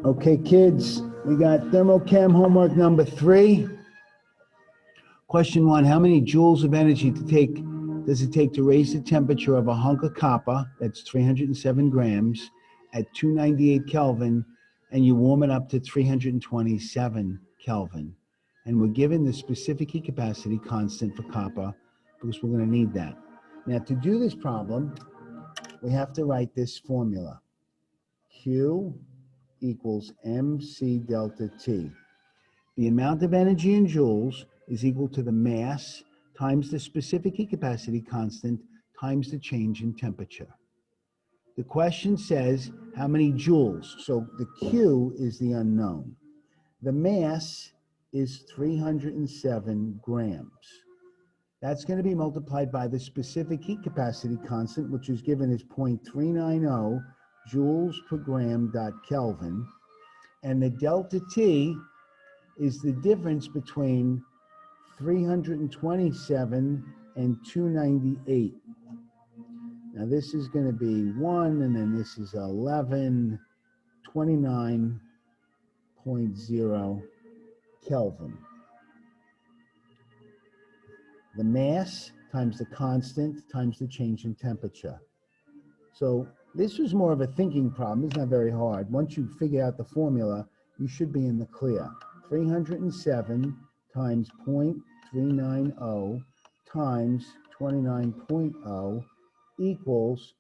Okay, kids, we got thermochem homework number 3. Question 1, how many joules of energy does it take to raise the temperature of a hunk of copper, that's 307 grams, at 298 Kelvin, and you warm it up to 327 Kelvin? And we're given the specific heat capacity constant for copper because we're going to need that. Now, to do this problem, we have to write this formula. Q equals mc delta T. The amount of energy in joules is equal to the mass times the specific heat capacity constant times the change in temperature. The question says how many joules. So the Q is the unknown. The mass is 307 grams. That's going to be multiplied by the specific heat capacity constant, which is given as 0.390 joules per gram dot Kelvin. And the delta T is the difference between 327 and 298. Now this is going to be 1, and then this is 11, 29.0 Kelvin. The mass times the constant times the change in temperature. So this was more of a thinking problem. It's not very hard. Once you figure out the formula, you should be in the clear. 307 times 0.390 times 29.0 equals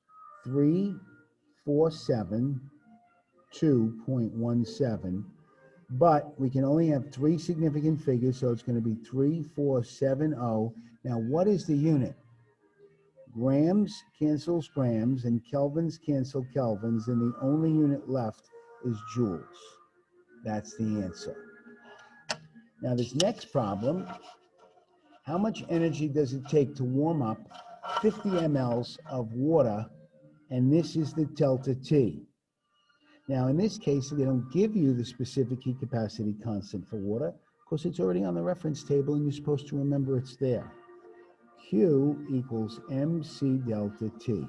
347.2.17. But we can only have 3 significant figures, so it's going to be 3470. Now, what is the unit? Grams cancels grams, and kelvins cancel kelvins, and the only unit left is joules. That's the answer. Now, this next problem, how much energy does it take to warm up 50 mLs of water? And this is the delta T. Now, in this case, they don't give you the specific heat capacity constant for water because it's already on the reference table and you're supposed to remember it's there. Q equals mc delta T.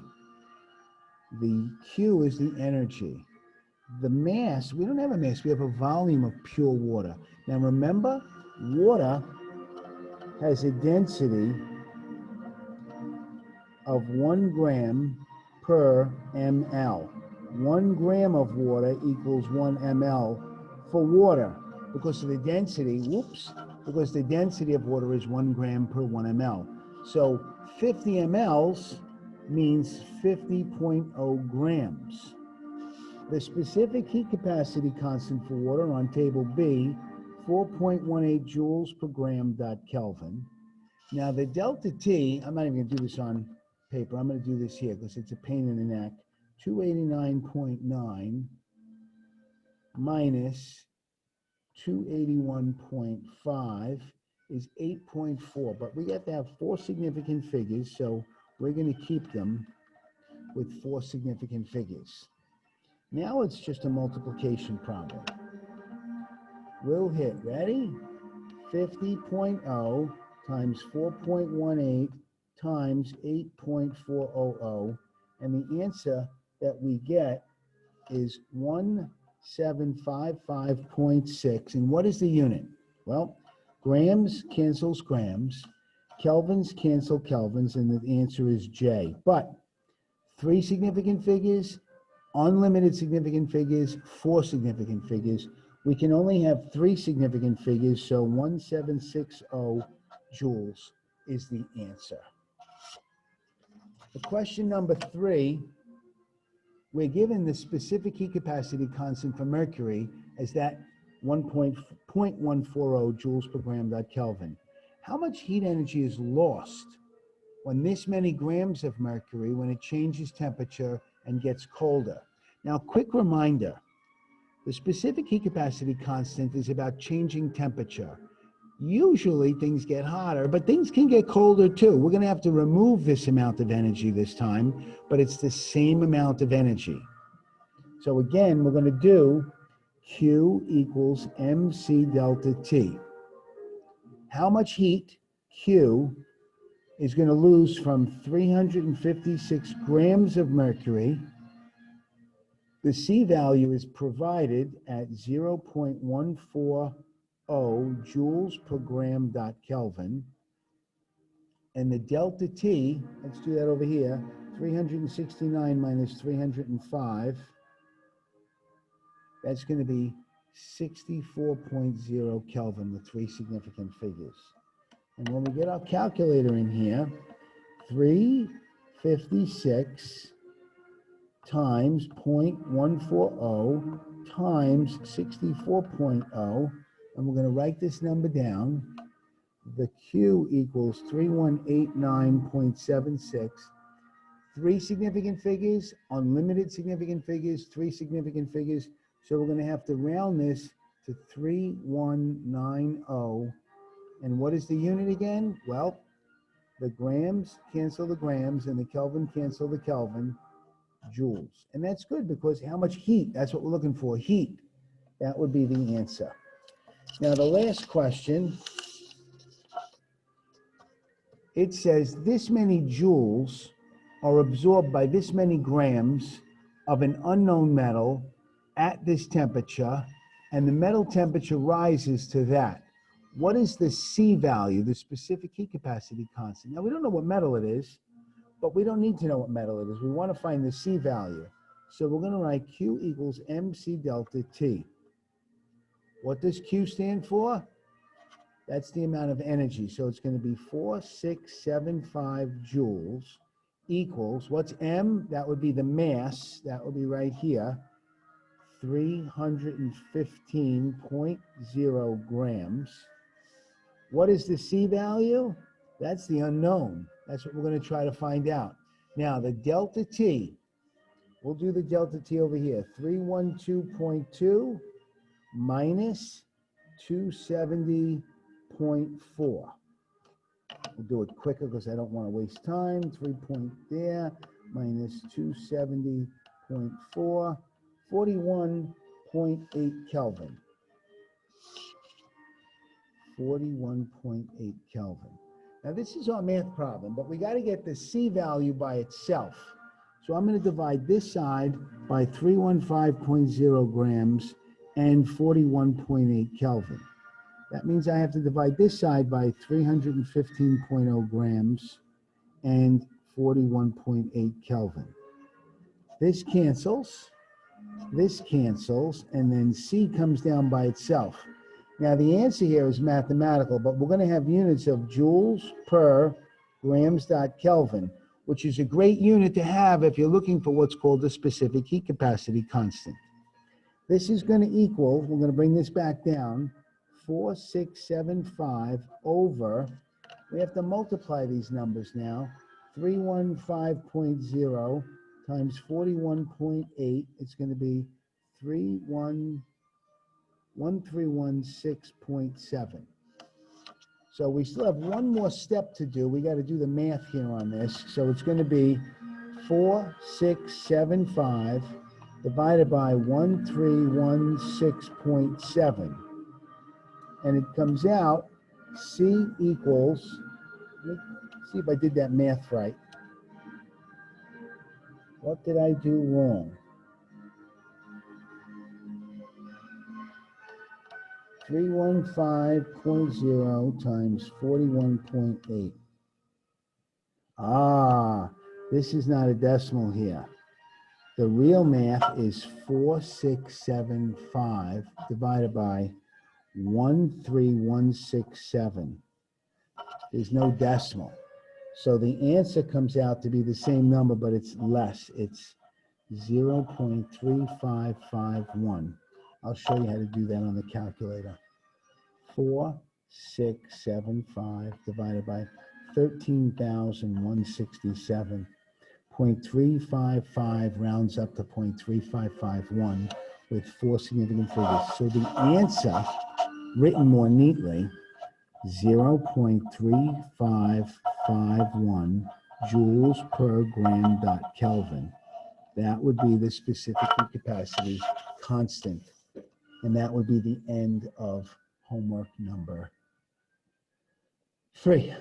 The Q is the energy. The mass, we don't have a mass, we have a volume of pure water. Now remember, water has a density of 1 gram per ml. 1 gram of water equals 1 ml for water because of the density, because the density of water is 1 gram per 1 ml. So 50 mLs means 50.0 grams. The specific heat capacity constant for water on table B, 4.18 joules per gram dot Kelvin. Now the delta T, I'm not even going to do this on paper. I'm going to do this here because it's a pain in the neck. 289.9 minus 281.5 is 8.4. But we have to have 4 significant figures, so we're going to keep them with 4 significant figures. Now it's just a multiplication problem. We'll hit, ready? 50.0 times 4.18 times 8.400, and the answer that we get is 1755.6. And what is the unit? Well, grams cancels grams, kelvins cancel kelvins, and the answer is J. But 3 significant figures, unlimited significant figures, 4 significant figures. We can only have 3 significant figures, so 1760 joules is the answer. For question number 3, we're given the specific heat capacity constant for mercury as that 1.140 joules per gram dot Kelvin. How much heat energy is lost when this many grams of mercury, when it changes temperature and gets colder? Now, quick reminder, the specific heat capacity constant is about changing temperature. Usually things get hotter, but things can get colder too. We're going to have to remove this amount of energy this time, but it's the same amount of energy. So again, we're going to do Q equals mc delta T. How much heat Q is going to lose from 356 grams of mercury The C value is provided at 0.140 joules per gram dot Kelvin. And the delta T, let's do that over here, 369 minus 305, that's going to be 64.0 Kelvin with three significant figures. And when we get our calculator in here, 356 times 0.140 times 64.0, and we're going to write this number down. The Q equals 3189.76. Three significant figures, unlimited significant figures, three significant figures. So we're going to have to round this to 3190. And what is the unit again? Well, the grams cancel the grams and the Kelvin cancel the Kelvin, joules. And that's good because how much heat? That's what we're looking for, heat. That would be the answer. Now the last question, it says this many joules are absorbed by this many grams of an unknown metal at this temperature, and the metal temperature rises to that. What is the C value, the specific heat capacity constant? Now, we don't know what metal it is, but we don't need to know what metal it is. We want to find the C value. So we're going to write Q equals MC delta T. What does Q stand for? That's the amount of energy. So it's going to be 4675 joules equals, what's M? That would be the mass. That would be right here, 315.0 grams. What is the C value? That's the unknown. That's what we're going to try to find out. Now, the delta T, we'll do the delta T over here, 312.2 minus 270.4. We'll do it quicker because I don't want to waste time. 3 point there, minus 270.4, 41.8 Kelvin. 41.8 Kelvin. Now this is our math problem, but we got to get the C value by itself. So I'm going to divide this side by 315.0 grams and 41.8 Kelvin. That means I have to divide this side by 315.0 grams and 41.8 Kelvin. This cancels, and then C comes down by itself. Now the answer here is mathematical, but we're going to have units of joules per grams dot Kelvin, which is a great unit to have if you're looking for what's called a specific heat capacity constant. This is going to equal, we're going to bring this back down, 4675 over, we have to multiply these numbers now, 315.0 times 41.8, it's going to be 1316.7. So we still have one more step to do. We got to do the math here on this. So it's going to be 4675 divided by 1316.7. And it comes out, C equals, let me see if I did that math right. What did I do wrong? 315.0 times 41.8. Ah, this is not a decimal here. The real math is 4675 divided by 13167. There's no decimal. So the answer comes out to be the same number, but it's less. It's 0.3551. I'll show you how to do that on the calculator. 4675 divided by 13,167. 0.355 rounds up to 0.3551 with four significant figures. So the answer, written more neatly, 0.3551 joules per gram dot Kelvin. That would be the specific heat capacity constant. And that would be the end of homework number 3.